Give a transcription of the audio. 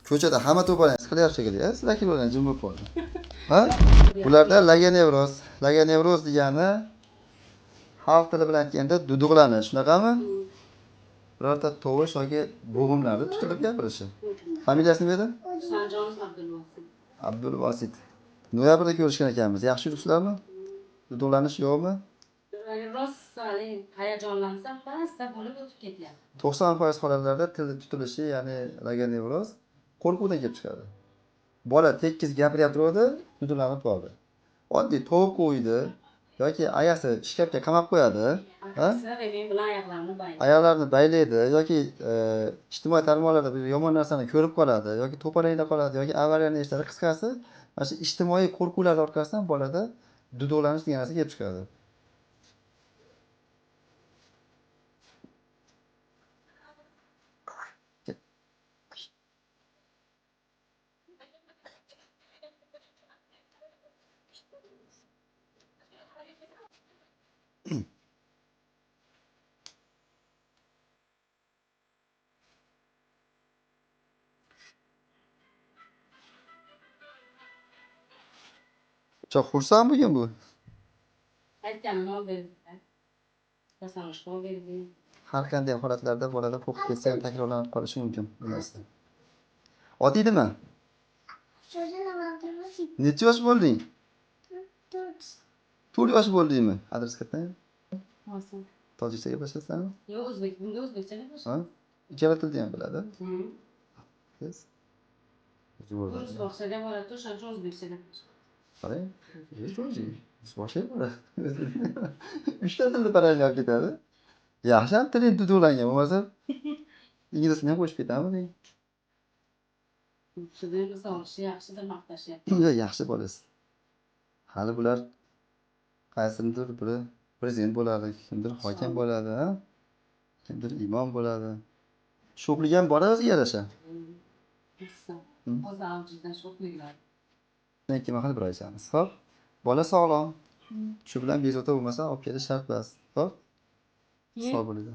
Ko'chada hamma to'polon qilyapti shekilli. Sizlar kelib jim bo'lib qoldi. Ha? Bularda laganevroz. Laganevroz degani xalq tili bilan aytganda duduqlanish, shunaqami? Birorta tovush yoki bo'g'imlarni tutilib gapirishi. Familiyasini nima edi? Sanjoz Abdulvosit. Abdulvosit. Noyabrda ko'rishgan ekanmiz. Yaxshi yuribsizlarmi? Duduqlanish yo'qmi? Rost hayajonlansam pastda bo'lib o'tib ketyapti. 90% holatlarda til tutilishi, ya'ni laganevroz qo'rquvdan kelib chiqadi. Bola tekis gapirayotganda duduqlanib qoldi. Oddiy tovuq qo'ydi yoki ayasi shkafga qamab qo'yadi, ha? Men bilan oyoqlarimni baylaydi. Oyoqlarini baylaydi yoki ijtimoiy tarmoqlarda bir yomon narsani ko'rib qoladi yoki to'polangda qoladi yoki avariyani eshitadi. Qisqasi, mana shu ijtimoiy qo'rquvlar orqasidan bolada duduqlanish degan narsa kelib chiqadi. Çok xursand bugun bu. Aytganimni olib berdi. Yasanishni olib berdi. Har qanday holatlarda bolada qo'rqib ketsa ham takrorlanib qolishi mumkin bu narsa. Odiydimi? Necha yosh bo'lding? 4 yosh bo'ldingmi? Adres qayerda? Olsin. Tojikcha gaplashasanmi? Yo'q, bunga o'zbekcha gaplashamiz. Ha? Ikkala tilni ham biladi. Yes. Rus bog'chaga boradi, o'shancha o'zbekcha gaplashadi. Qarang. To'ji. Boshqa bo'ladi. 3 ta tilni parallel ketadi. Yaxshi ham tiling duduqlangan bo'lmasa inglizini ham qo'shib ketamiz. Shunday misolishi yaxshida maqtashyapti. Yo'q, yaxshi bo'lasiz. Hali bular qaysidir biri prezident bo'ladi, kimdir hokim bo'ladi, ha? Kimdir imom bo'ladi. Sho'xligi ham bor o'ziga yarasha. Hozir avjidan sho'xliklar. Ikki mahal bir aytamiz. Xo'p. Bola sog'lom. Shu bilan bezovta bo'lmasa olib kelish shart emas. Xo'p? Sog' bo'ladi.